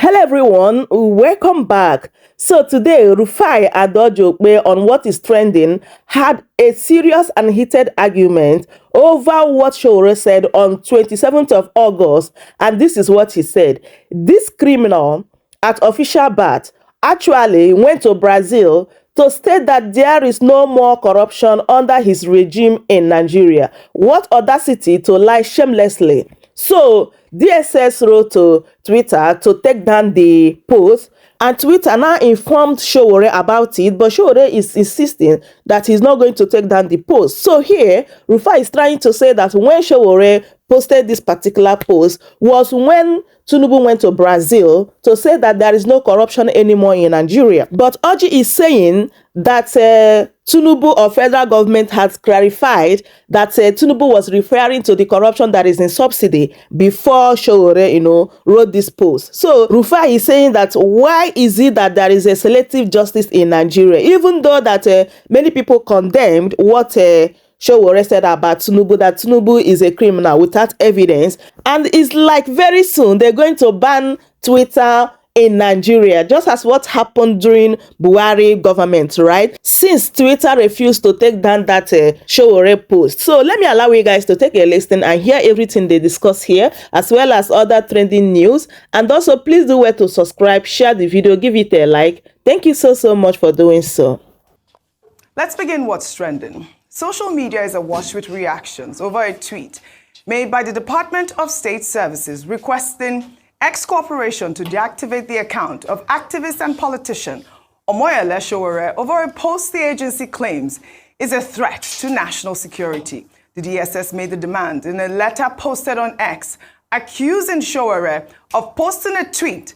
Hello everyone, welcome back. So today, Rufai and Ojy Opke on what is trending had a serious and heated argument over what Sowore said on 27th of August, and this is what he said. This criminal at official bat actually went to Brazil to state that there is no more corruption under his regime in Nigeria. What audacity to lie shamelessly. So DSS wrote to Twitter to take down the post, and Twitter now informed Sowore about it, but Sowore is insisting that he's not going to take down the post. So here, Rufai is trying to say that when Sowore posted this particular post was when Tinubu went to Brazil to say that there is no corruption anymore in Nigeria. But Ojy is saying that Tinubu or federal government has clarified that Tinubu was referring to the corruption that is in subsidy before Sowore, wrote this post. So Rufai is saying that why is it that there is a selective justice in Nigeria, even though that many people condemned what Sowore said about Tinubu, that Tinubu is a criminal without evidence, and it's like very soon they're going to ban Twitter in Nigeria, just as what happened during Buhari government, right? Since Twitter refused to take down that Sowore post. So let me allow you guys to take a listen and hear everything they discuss here, as well as other trending news. And also, please do well to subscribe, share the video, give it a like. Thank you so much for doing so. Let's begin what's trending. Social media is awash with reactions over a tweet made by the Department of State Services requesting X Corporation to deactivate the account of activist and politician Omoyele Sowore over a post the agency claims is a threat to national security. The DSS made the demand in a letter posted on X, accusing Sowore of posting a tweet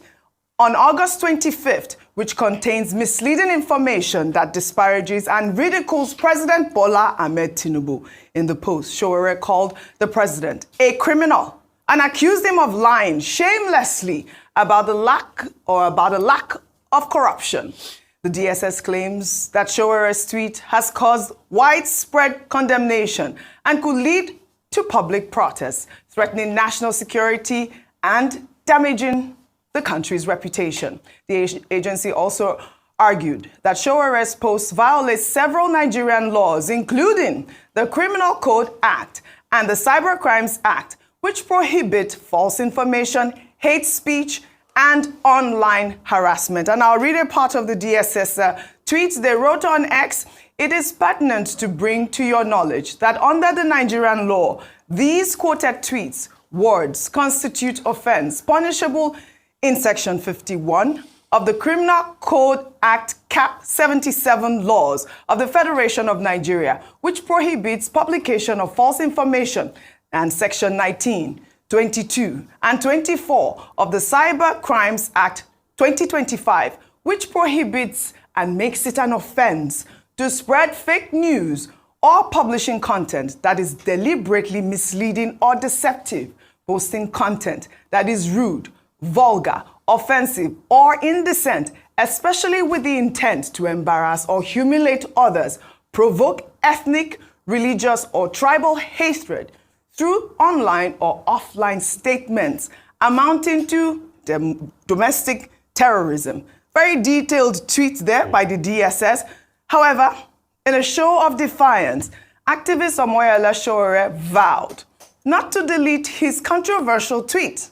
on August 25th, which contains misleading information that disparages and ridicules President Bola Ahmed Tinubu. In the post, Sowore called the president a criminal and accused him of lying shamelessly about the lack of corruption. The DSS claims that Sowore's tweet has caused widespread condemnation and could lead to public protests, threatening national security and damaging the country's reputation. The agency also argued that Sowore's post violates several Nigerian laws, including the Criminal Code Act and the Cybercrimes Act, which prohibit false information, hate speech, and online harassment. And I'll read a part of the DSS tweets they wrote on X. It is pertinent to bring to your knowledge that under the Nigerian law, these quoted tweets, words, constitute offense punishable in Section 51 of the Criminal Code Act Cap 77 laws of the Federation of Nigeria, which prohibits publication of false information, and Section 19, 22, and 24 of the Cyber Crimes Act 2025, which prohibits and makes it an offense to spread fake news or publishing content that is deliberately misleading or deceptive, posting content that is rude, vulgar, offensive, or indecent, especially with the intent to embarrass or humiliate others, provoke ethnic, religious, or tribal hatred through online or offline statements amounting to domestic terrorism. Very detailed tweets there by the DSS. However, in a show of defiance, activist Omoyele Sowore vowed not to delete his controversial tweet.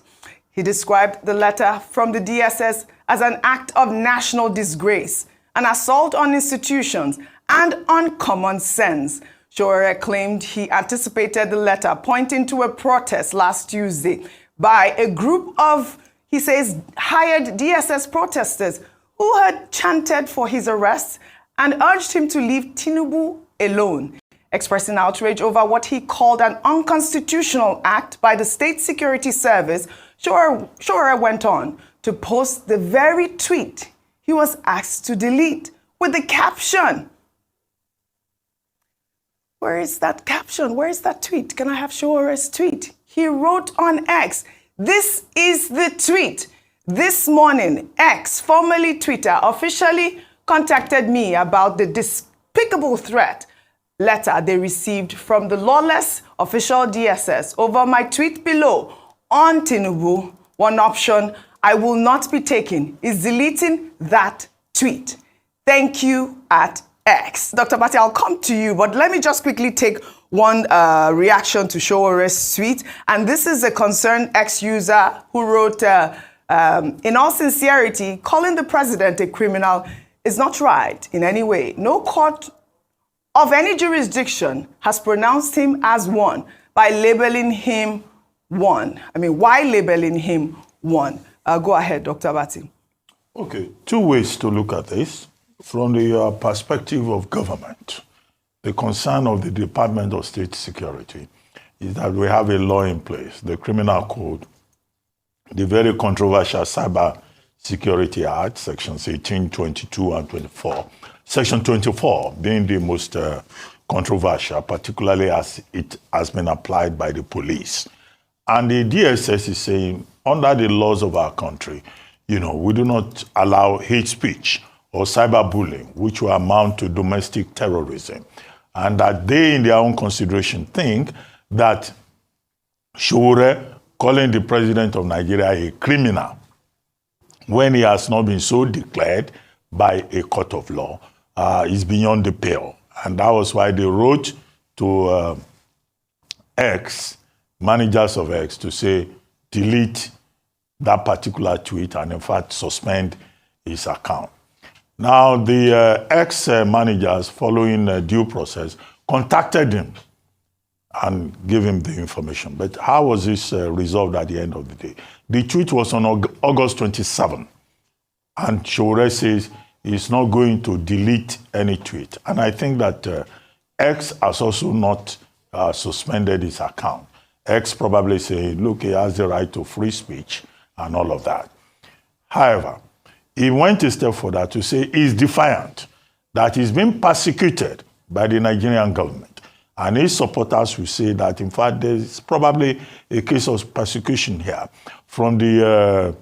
He described the letter from the DSS as an act of national disgrace, an assault on institutions, and on common sense. Sowore claimed he anticipated the letter, pointing to a protest last Tuesday by a group of, he says, hired DSS protesters who had chanted for his arrest and urged him to leave Tinubu alone. Expressing outrage over what he called an unconstitutional act by the State Security Service, Sowore went on to post the very tweet he was asked to delete with the caption. Where is that caption? Where is that tweet? Can I have Sowore's tweet? He wrote on X, this is the tweet. This morning, X, formerly Twitter, officially contacted me about the despicable threat letter they received from the lawless official DSS over my tweet below on Tinubu, one option I will not be taken, is deleting that tweet. Thank you at X. Dr. Bati, I'll come to you, but let me just quickly take one reaction to Sowore's tweet. And this is a concerned X user who wrote, in all sincerity, calling the president a criminal is not right in any way. No court of any jurisdiction has pronounced him as one by labeling him one. I mean, why labeling him one? Go ahead, Dr. Bati. Okay, two ways to look at this. From the perspective of government, the concern of the Department of State Security is that we have a law in place, the Criminal Code, the very controversial Cyber Security Act, Sections 18, 22, and 24. Section 24 being the most controversial, particularly as it has been applied by the police. And the DSS is saying, under the laws of our country, we do not allow hate speech or cyberbullying, which will amount to domestic terrorism. And that they, in their own consideration, think that Sowore calling the president of Nigeria a criminal when he has not been so declared by a court of law is beyond the pale. And that was why they wrote to X, managers of X, to say, delete that particular tweet and, in fact, suspend his account. Now, the ex-managers, following due process, contacted him and gave him the information. But how was this resolved at the end of the day? The tweet was on August 27, and Sowore says he's not going to delete any tweet. And I think that X has also not suspended his account. X probably saying, look, he has the right to free speech and all of that. However, he went a step further to say he's defiant, that he's been persecuted by the Nigerian government. And his supporters will say that, in fact, there's probably a case of persecution here from the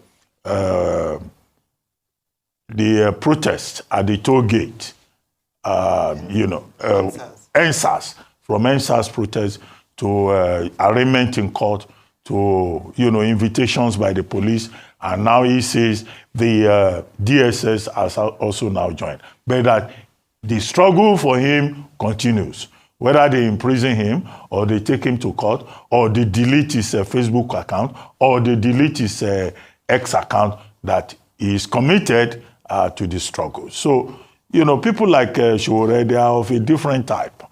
protest at the toll gate, NSAS, from NSAS protest to arraignment in court to, invitations by the police. And now he says the DSS has also now joined. But that the struggle for him continues. Whether they imprison him, or they take him to court, or they delete his Facebook account, or they delete his X account, that he is committed to the struggle. So, people like Sowore, they are of a different type.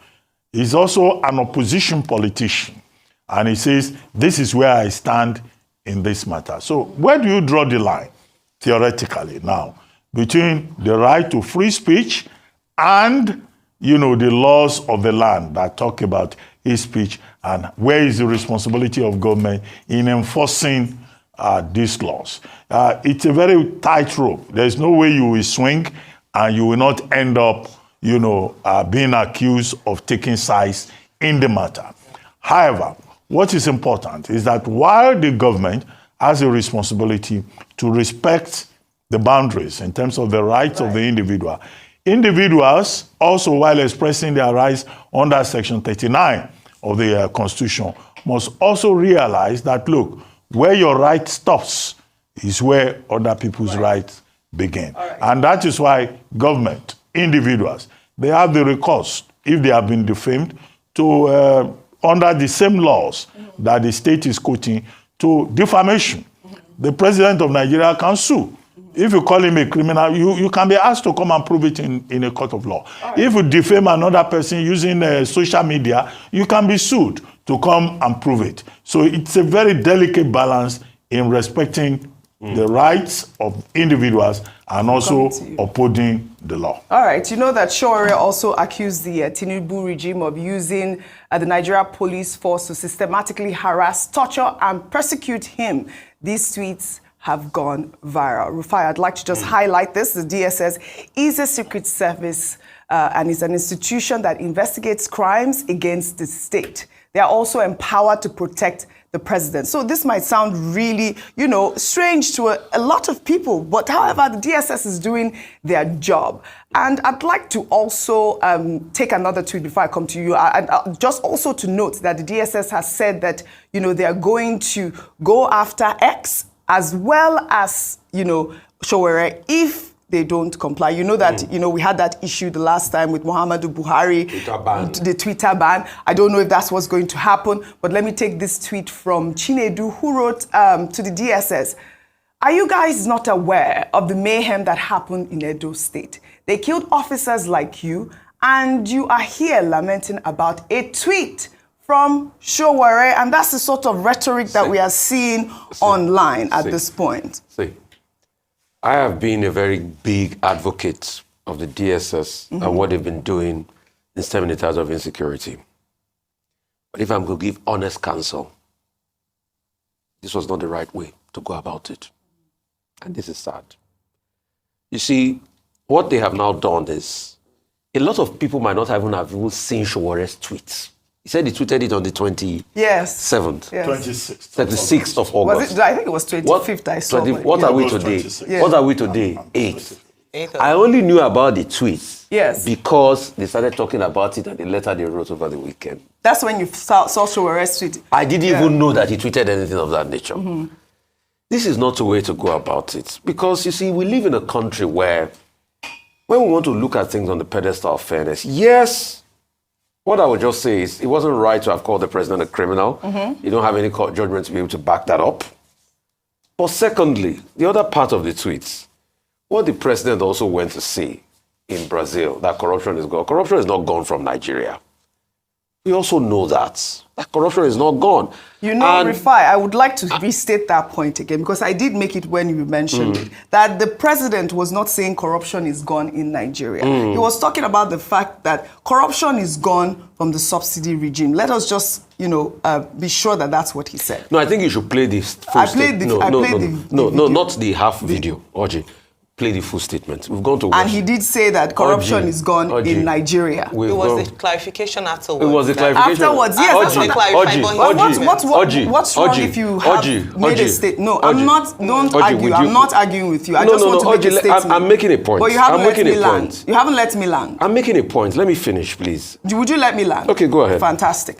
He's also an opposition politician. And he says, this is where I stand in this matter. So where do you draw the line, theoretically now, between the right to free speech and, the laws of the land that talk about his speech, and where is the responsibility of government in enforcing these laws? It's a very tight rope. There's no way you will swing and you will not end up, being accused of taking sides in the matter. However, what is important is that while the government has a responsibility to respect the boundaries in terms of the rights of the individual, individuals also, while expressing their rights under Section 39 of the Constitution, must also realize that, look, where your right stops is where other people's rights begin. And that is why government, individuals, they have the recourse, if they have been defamed, to under the same laws that the state is quoting, to defamation. The president of Nigeria can sue. If you call him a criminal, you can be asked to come and prove it in a court of law. If you defame another person using social media, you can be sued to come and prove it. So it's a very delicate balance in respecting the rights of individuals and also upholding the law. All right. You know that Sowore also accused the Tinubu regime of using the Nigeria police force to systematically harass, torture, and persecute him. These tweets have gone viral. Rufai, I'd like to just highlight this. The DSS is a secret service and is an institution that investigates crimes against the state. They are also empowered to protect the president. So this might sound really, strange to a lot of people, but however, the DSS is doing their job. And I'd like to also take another tweet before I come to you. Just also to note that the DSS has said that, they are going to go after X as well as, Sowore, if they don't comply. You know that, we had that issue the last time with Muhammadu Buhari, the Twitter ban. I don't know if that's what's going to happen, but let me take this tweet from Chinedu, who wrote to the DSS. Are you guys not aware of the mayhem that happened in Edo State? They killed officers like you, and you are here lamenting about a tweet from Sowore, and that's the sort of rhetoric that we are seeing online at this point. I have been a very big advocate of the DSS and what they've been doing in stemming the tides of insecurity. But if I'm going to give honest counsel, this was not the right way to go about it. And this is sad. You see, what they have now done is, a lot of people might not have seen Sowore's tweets. He said he tweeted it on the 27th. Yes. 26th of August. I think it was 25th. I saw. What are we today? What are we today? 8th. I only knew about the tweets because they started talking about it and the letter they wrote over the weekend. That's when you saw Sowore's tweet. I didn't even know that he tweeted anything of that nature. This is not a way to go about it, because you see, we live in a country where, when we want to look at things on the pedestal of fairness, yes, what I would just say is it wasn't right to have called the president a criminal. You don't have any court judgment to be able to back that up. But secondly, the other part of the tweets, what the president also went to say in Brazil, that corruption is gone. Corruption is not gone from Nigeria. We also know that corruption is not gone. Rufai, I would like to restate that point again, because I did make it when you mentioned it, that the president was not saying corruption is gone in Nigeria. He was talking about the fact that corruption is gone from the subsidy regime. Let us just, be sure that that's what he said. No, I think you should play this full statement. No, not the half video, Ojy. Play the full statement. We've gone to watch. And he did say that corruption is gone in Nigeria. It was the clarification afterwards. It was the clarification. Afterwards, yes. What's wrong if you have made a statement? No, I'm not. Don't argue. I'm not arguing with you. I just want to make a statement. I'm making a point. But you haven't let me land. You haven't let me land. I'm making a point. Let me finish, please. Would you let me land? Okay, go ahead. Fantastic.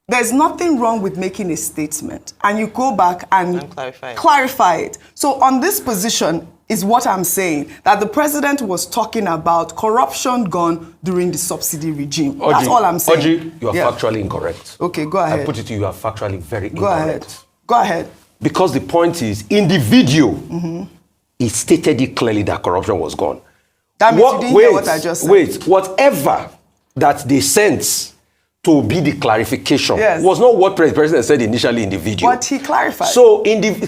There's nothing wrong with making a statement, and you go back and clarify it. So on this position is what I'm saying, that the president was talking about corruption gone during the subsidy regime. That's all I'm saying. Ojy, you are factually incorrect. Okay, go ahead. I put it to you, you are factually very incorrect. Go ahead. Because the point is, in the video, it stated it clearly that corruption was gone. That means you didn't hear what I just said. Whatever that they sent to be the clarification was not what the president said initially in the video. But he clarified. So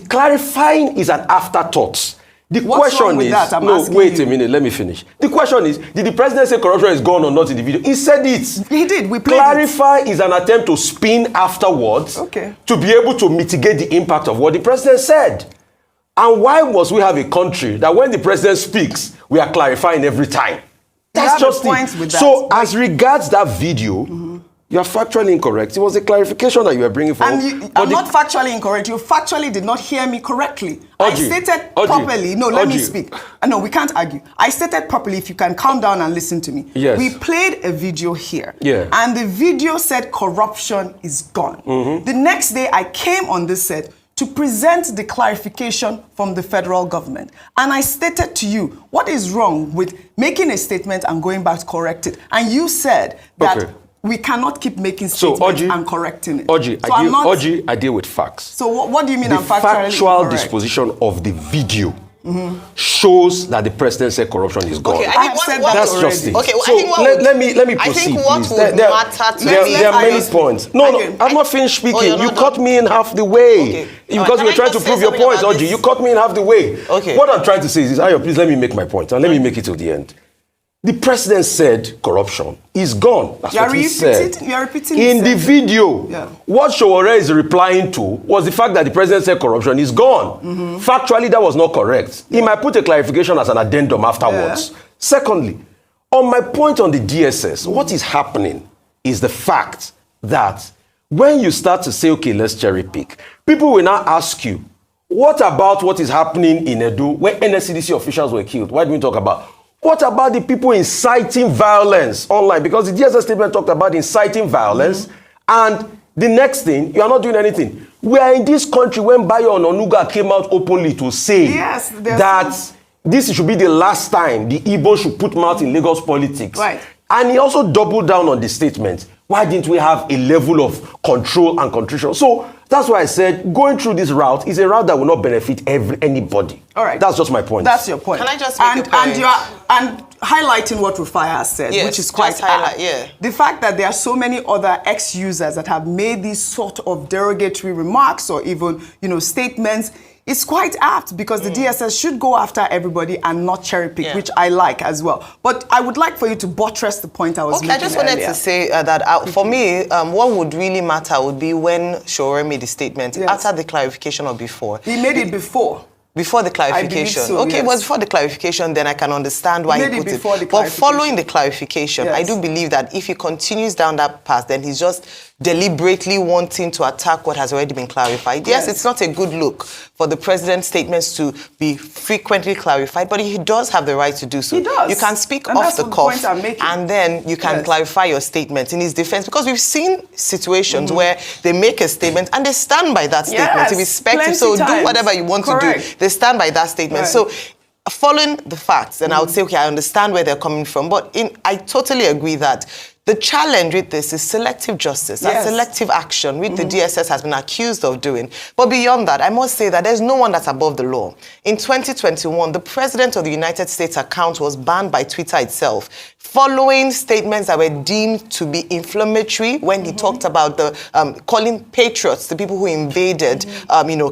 clarifying is an afterthought. The What's question wrong with is, that? wait a minute, let me finish. The question is, did the president say corruption is gone or not in the video? He said it. He did. We played Clarify is an attempt to spin afterwards to be able to mitigate the impact of what the president said. And why must we have a country that when the president speaks, we are clarifying every time? That's just it. So as regards that video, you are factually incorrect. It was a clarification that you were bringing forward. I'm not factually incorrect. You factually did not hear me correctly. I stated properly. No, let me speak. No, we can't argue. I stated properly. If you can calm down and listen to me. Yes. We played a video here. Yeah. And the video said corruption is gone. The next day, I came on this set to present the clarification from the federal government. And I stated to you, what is wrong with making a statement and going back to correct it? And you said that we cannot keep making statements and correcting it. Ojy, I deal with facts. So what do you mean I'm factually incorrect? The factual incorrect? disposition of the video shows that the president said corruption is gone. Okay, I think that's just it. Okay, so let me proceed, I think what please. would matter to there are many points. No, I'm not finished speaking. You cut me in half the way. Because you were trying to prove your point, Ojy. You cut me in half the way. Okay. What I'm trying to say is, Ayo, please let me make my point. And let me make it to the end. The president said corruption is gone. That's what he said. You are repeating in the video. What Sowore is replying to was the fact that the president said corruption is gone. Factually, that was not correct. He might put a clarification as an addendum afterwards. Secondly, on my point on the DSS, what is happening is the fact that when you start to say, okay, let's cherry pick, people will now ask you, what about what is happening in Edo where NSCDC officials were killed? Why do we talk about? What about the people inciting violence online? Because the DSS statement talked about inciting violence and The next thing, you are not doing anything. We are in this country when Bayo and Onuga came out openly to say that this should be the last time the Igbo should put mouth in Lagos politics. Right. And he also doubled down on the statement. Why didn't we have a level of control and contrition? So that's why I said going through this route is a route that will not benefit anybody. All right. That's just my point. That's your point. Can I just make a point? And highlighting what Rufai has said, Yes, which is quite just highlight, yeah. The fact that there are so many other ex-users that have made these sort of derogatory remarks or even, statements, it's quite apt because the DSS should go after everybody and not cherry pick, which I like as well. But I would like for you to buttress the point I was making I just wanted earlier. to say that for me, what would really matter would be when Sowore made the statement, after the clarification or before. He made it before. Before the clarification. So, okay, but before the clarification, then I can understand why he put it. But following the clarification, I do believe that if he continues down that path, then he's just deliberately wanting to attack what has already been clarified. Yes, it's not a good look for the president's statements to be frequently clarified, but he does have the right to do so. He does. You can speak and off the cuff, the and then you can clarify your statement in his defense, because we've seen situations where they make a statement and they stand by that statement, irrespective. So do whatever you want to do. They stand by that statement. So following the facts, then I would say, okay, I understand where they're coming from, but I totally agree that the challenge with this is selective justice and selective action, which the DSS has been accused of doing. But beyond that, I must say that there's no one that's above the law. In 2021, the President of the United States account was banned by Twitter itself, following statements that were deemed to be inflammatory when he talked about the calling patriots, the people who invaded,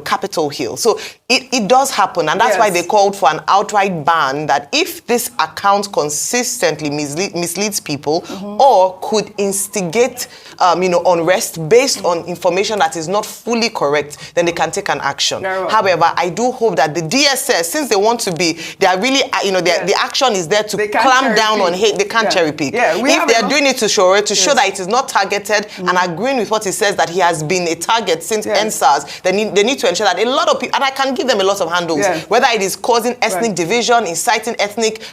Capitol Hill. So it does happen, and that's why they called for an outright ban, that if this account consistently misleads people or could instigate, unrest based on information that is not fully correct, then they can take an action. However, I do hope that the DSS, since they want to be, they are really, the action is there to clamp down on hate. They can't cherry pick. If they are doing it to Sowore to show that it is not targeted and agreeing with what he says that he has been a target since NSAS, they need to ensure that a lot of people, and I can give them a lot of handles, whether it is causing ethnic division, inciting ethnic,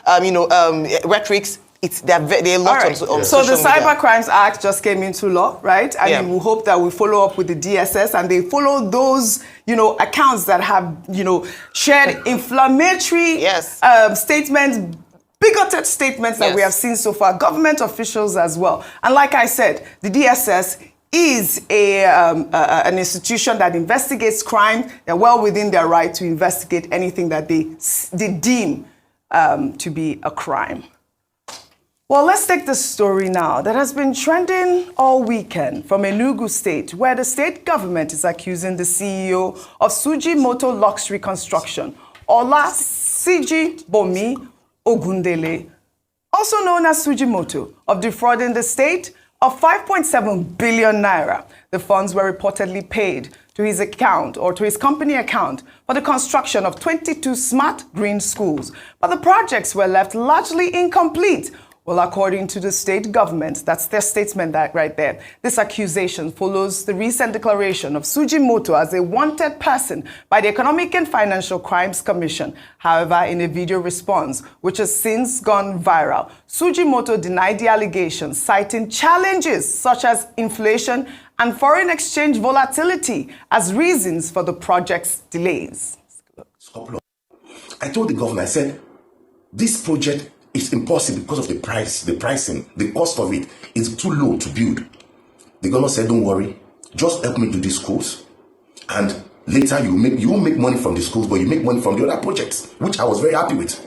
rhetorics. There are a lot on social media. So the Cyber Crimes Act just came into law, right? And we hope that we follow up with the DSS and they follow those, accounts that have, shared inflammatory statements, bigoted statements that we have seen so far, government officials as well. And like I said, the DSS is an institution that investigates crime. They're well within their right to investigate anything that they deem to be a crime. Well, let's take the story now that has been trending all weekend from Enugu State, where the state government is accusing the CEO of Sujimoto Luxury Construction, Olasijibomi Ogundele, also known as Sujimoto, of defrauding the state of 5.7 billion naira. The funds were reportedly paid to his account or to his company account for the construction of 22 smart green schools, but the projects were left largely incomplete. Well, according to the state government, that's their statement right there. This accusation follows the recent declaration of Sujimoto as a wanted person by the Economic and Financial Crimes Commission. However, in a video response, which has since gone viral, Sujimoto denied the allegations, citing challenges such as inflation and foreign exchange volatility as reasons for the project's delays. I told the governor, I said, this project is impossible because of the pricing, the cost of it is too low to build. The governor said, don't worry, just help me do these schools, and later you won't make money from the schools, but you make money from the other projects, which I was very happy with.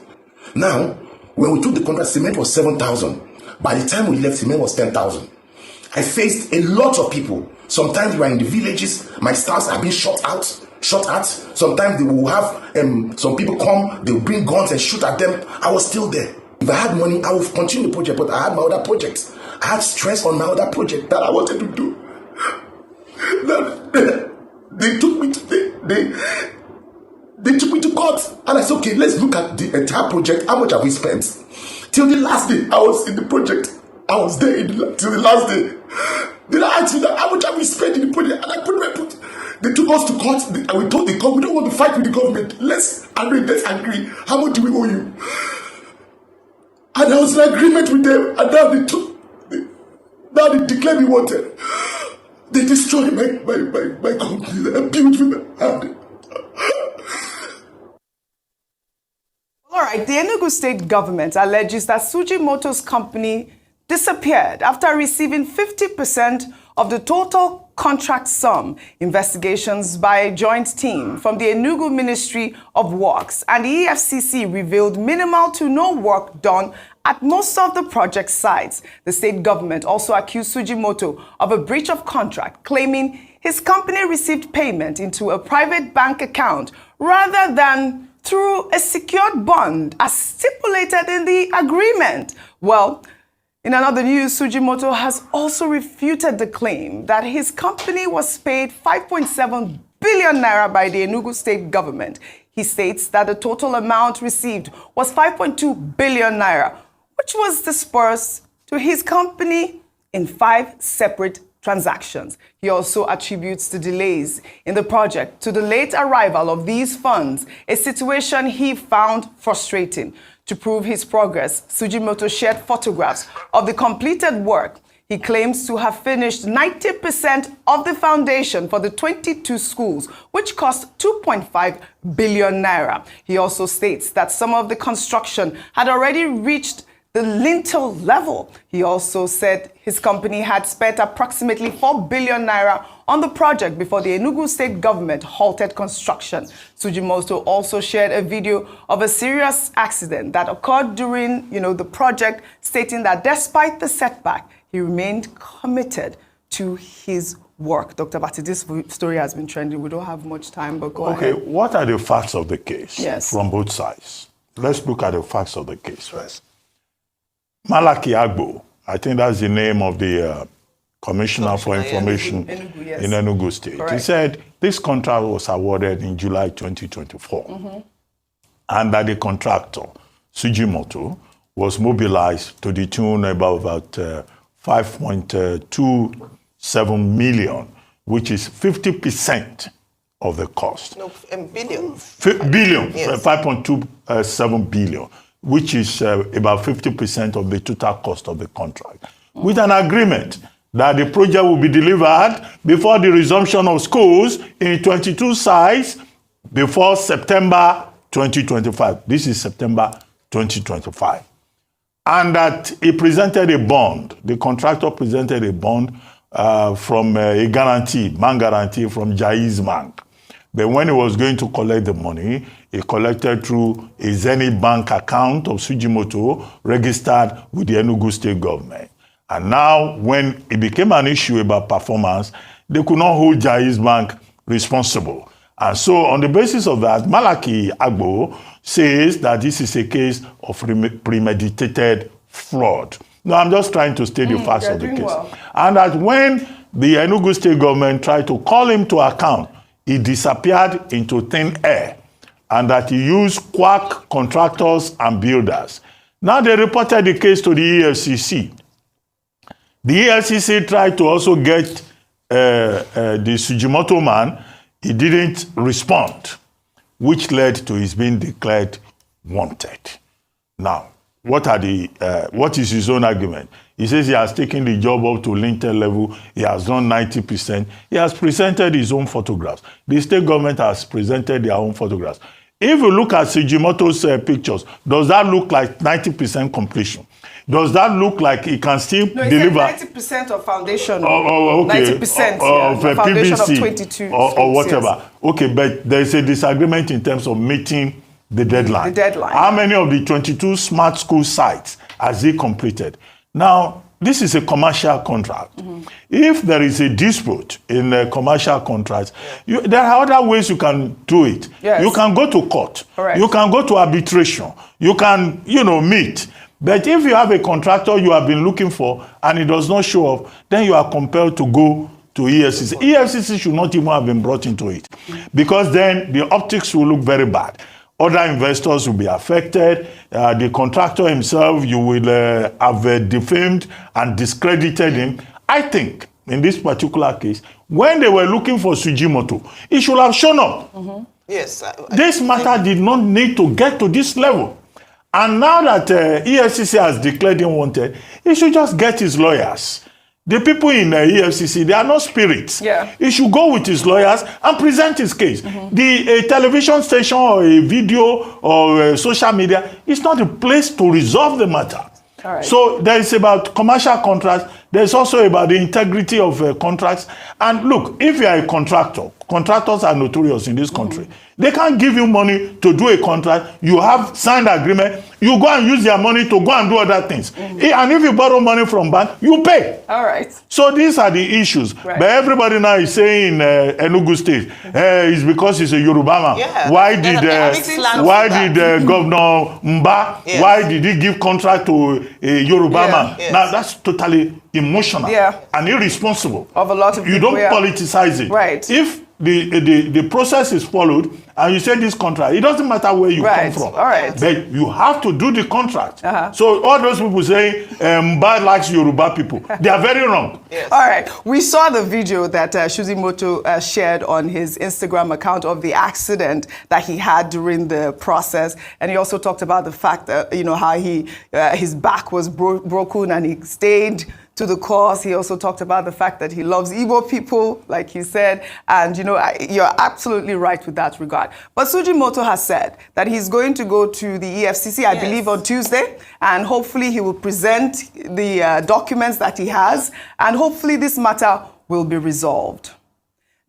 Now, when we took the contract, cement was 7,000. By the time we left, cement was 10,000. I faced a lot of people. Sometimes we were in the villages, my staffs have been shot at. Sometimes they will have some people come, they will bring guns and shoot at them. I was still there. If I had money, I would continue the project, but I had my other projects. I had stress on my other project that I wanted to do. They took me to court, and I said, okay, let's look at the entire project. How much have we spent? Till the last day, I was in the project. I was there till the last day. Then I asked me that, how much have we spent in the project? And I put. They took us to court, and we told the government, we don't want to fight with the government. Let's agree. How much do we owe you? And I was in agreement with them, and now they declared me wanted. They destroyed my company that I built with my hand. All right, the Enugu state government alleges that Sujimoto's company disappeared after receiving 50% of the total contract sum. Investigations by a joint team from the Enugu Ministry of Works and the EFCC revealed minimal to no work done at most of the project sites. The state government also accused Sujimoto of a breach of contract, claiming his company received payment into a private bank account rather than through a secured bond as stipulated in the agreement. Well, in another news, Sujimoto has also refuted the claim that his company was paid 5.7 billion naira by the Enugu state government. He states that the total amount received was 5.2 billion naira, which was dispersed to his company in 5 separate transactions. He also attributes the delays in the project to the late arrival of these funds, a situation he found frustrating. To prove his progress, Sujimoto shared photographs of the completed work. He claims to have finished 90% of the foundation for the 22 schools, which cost 2.5 billion naira. He also states that some of the construction had already reached the lintel level. He also said his company had spent approximately 4 billion naira on the project before the Enugu state government halted construction. Sujimoto also shared a video of a serious accident that occurred during, the project, stating that despite the setback, he remained committed to his work. Dr. Bati, this story has been trending. We don't have much time, but go ahead. Okay, what are the facts of the case? Yes. From both sides? Let's look at the facts of the case first. Malaki Agbo, I think that's the name of the Commissioner for Information in Enugu State. Correct. He said this contract was awarded in July 2024 and that the contractor, Sujimoto, was mobilized to the tune of about 5.27 million, which is 50% of the cost. No, billion. Billion, yes. 5.27 billion, which is about 50% of the total cost of the contract, with an agreement that the project will be delivered before the resumption of schools in 22 sites before September 2025. This is September 2025. And that he presented a bond. The contractor presented a bond from a guarantee, bank guarantee from Jaiz Bank. But when he was going to collect the money, he collected through a Zenith Bank account of Sujimoto registered with the Enugu state government. And now, when it became an issue about performance, they could not hold Jaiz Bank responsible. And so, on the basis of that, Malaki Agbo says that this is a case of premeditated fraud. No, I'm just trying to state the facts of the case. Well. And that when the Enugu state government tried to call him to account, he disappeared into thin air, and that he used quack contractors and builders. Now they reported the case to the EFCC. The EFCC tried to also get the Sujimoto man. He didn't respond, which led to his being declared wanted. Now, what is his own argument? He says he has taken the job up to lintel level. He has done 90%. He has presented his own photographs. The state government has presented their own photographs. If you look at Sujimoto's pictures, does that look like 90% completion? Does that look like he can still deliver? 90% of foundation. Okay. 90% of foundation PVC of 22 or whatever. Yes. Okay, but there is a disagreement in terms of meeting the deadline. The deadline. How many of the 22 smart school sites has he completed? Now, this is a commercial contract. If there is a dispute in a commercial contract, there are other ways you can do it. Yes. You can go to court. Correct. You can go to arbitration. You can, meet. But if you have a contractor you have been looking for and it does not show up, then you are compelled to go to EFCC. EFCC should not even have been brought into it, because then the optics will look very bad. Other investors will be affected. The contractor himself, you will have defamed and discredited him. I think, in this particular case, when they were looking for Sujimoto, he should have shown up. Yes. This matter did not need to get to this level. And now that EFCC has declared him wanted, he should just get his lawyers. The people in EFCC, they are not spirits. Yeah. He should go with his lawyers and present his case. A television station or a video or social media is not a place to resolve the matter. All right. So there is about commercial contracts. There's also about the integrity of contracts. And look, if you are a contractor, contractors are notorious in this country. They can't give you money to do a contract. You have signed agreement. You go and use their money to go and do other things. And if you borrow money from bank, you pay. All right. So these are the issues. Right. But everybody now is saying Enugu State, it's because he's a Yoruba man. Yeah. Why did Governor Mba, why did he give contract to a Yoruba man? Yes. Now that's totally emotional and irresponsible. Of a lot of you people, don't politicize it. Right. If the process is followed and you say this contract, it doesn't matter where you come from. All right. But you have to do the contract. So all those people saying Mba likes Yoruba people, they are very wrong. Yes. All right. We saw the video that Sujimoto shared on his Instagram account of the accident that he had during the process, and he also talked about the fact that how his back was broken and he stayed to the cause. He also talked about the fact that he loves Igbo people, like he said, and you're absolutely right with that regard. But Sujimoto has said that he's going to go to the EFCC, I believe, on Tuesday, and hopefully he will present the documents that he has, and hopefully this matter will be resolved.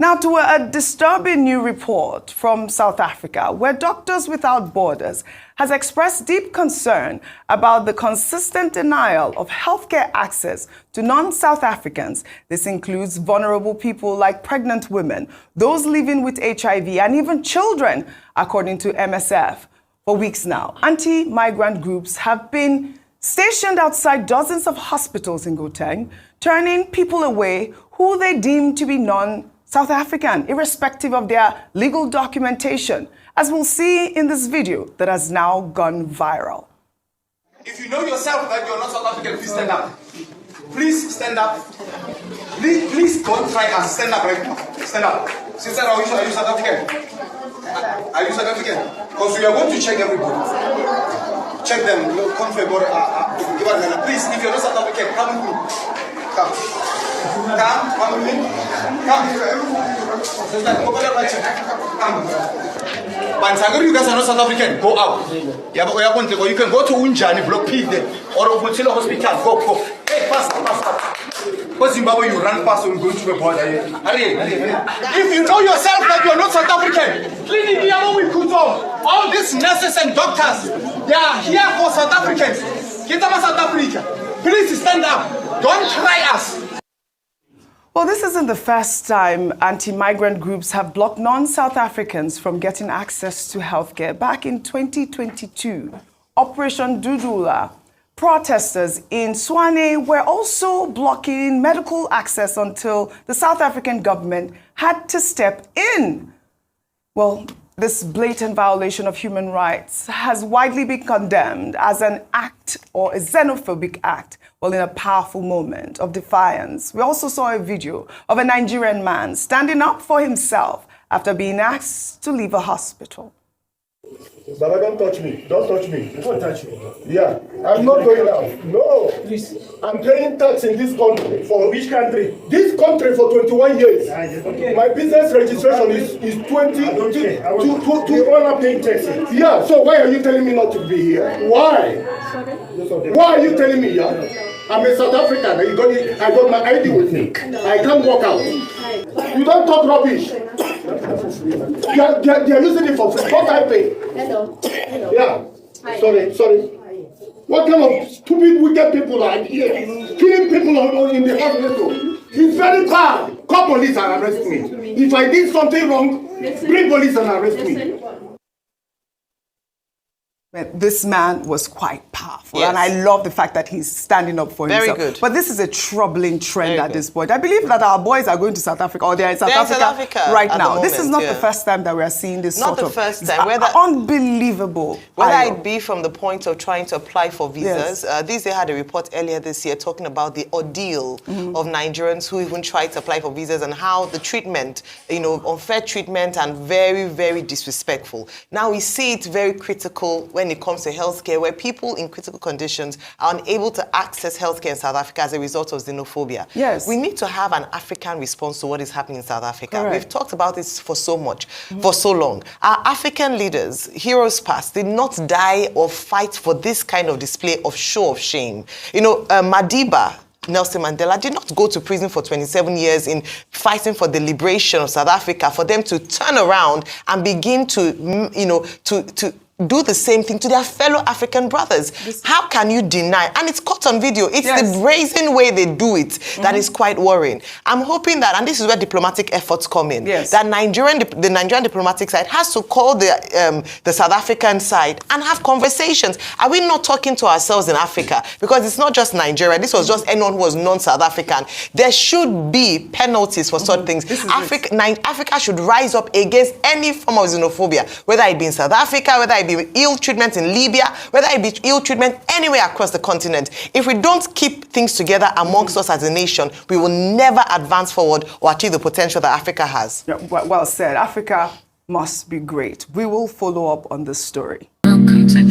Now to a disturbing new report from South Africa, where Doctors Without Borders has expressed deep concern about the consistent denial of healthcare access to non-South Africans. This includes vulnerable people like pregnant women, those living with HIV, and even children, according to MSF. For weeks now, anti-migrant groups have been stationed outside dozens of hospitals in Gauteng, turning people away who they deem to be non-South African, irrespective of their legal documentation, as we'll see in this video that has now gone viral. If you know yourself that you're not South African, please stand up. Please stand up. Please don't try and stand up right now. Stand up. Sister, are you South African? Are you South African? Because we are going to check everybody. Check them. Please, if you're not South African, come with me. Come. Come with me. Come. Sister, come. But you guys are not South African, go out. You can go to Unjani, Block P there, or Oputila Hospital, go. Hey, fast. Because Zimbabwe, you run fast and go to the border. If you know yourself that you're not South African, please all these nurses and doctors, they are here for South Africans. Get them South Africa. Please stand up. Don't try us. Well, this isn't the first time anti-migrant groups have blocked non-South Africans from getting access to healthcare. Back in 2022, Operation Dudula, protesters in Sowore were also blocking medical access until the South African government had to step in. Well, this blatant violation of human rights has widely been condemned as an act or a xenophobic act. Well, in a powerful moment of defiance. We also saw a video of a Nigerian man standing up for himself after being asked to leave a hospital. Baba, don't touch me. Don't touch me. Don't touch me. Yeah, I'm not going out. No. Please. I'm paying tax in this country. For which country? This country for 21 years. Okay. My business registration is 20. You all are paying taxes. Yeah, so why are you telling me not to be here? Why? Sorry? Why are you telling me? Yeah? I'm a South African. I got my ID with me. I can't walk out. You don't talk rubbish. They are using it for free. What I pay? Hello. Yeah. Hi. Sorry. What kind of stupid, wicked people are here? Killing people in the hospital. It's very bad. Call police and arrest me. If I did something wrong, bring police and arrest me. This man was quite powerful, yes. and I love the fact that he's standing up for himself. Very good. But this is a troubling trend at this point. I believe that our boys are going to South Africa, or they're in South Africa right now. This is not the first time that we are seeing this not sort of... the first time. Unbelievable. Whether it be from the point of trying to apply for visas. Yes. They had a report earlier this year talking about the ordeal of Nigerians who even tried to apply for visas and how the treatment, unfair treatment and very, very disrespectful. Now we see it very critical when it comes to healthcare, where people in critical conditions are unable to access healthcare in South Africa as a result of xenophobia. Yes. We need to have an African response to what is happening in South Africa. Correct. We've talked about this for so much, for so long. Our African leaders, heroes past, did not die or fight for this kind of display of show of shame. You know, Madiba, Nelson Mandela, did not go to prison for 27 years in fighting for the liberation of South Africa, for them to turn around and begin to, you know, to do the same thing to their fellow African brothers. How can you deny? And it's caught on video. It's the brazen way they do it that is quite worrying. I'm hoping that, and this is where diplomatic efforts come in, that the Nigerian diplomatic side has to call the South African side and have conversations. Are we not talking to ourselves in Africa? Because it's not just Nigeria. This was just anyone who was non-South African. There should be penalties for such things. Africa should rise up against any form of xenophobia, whether it be in South Africa, whether it be ill treatment in Libya, whether it be ill treatment anywhere across the continent. If we don't keep things together amongst us as a nation, we will never advance forward or achieve the potential that Africa has. Yeah, well said. Africa must be great. We will follow up on this story. Welcome to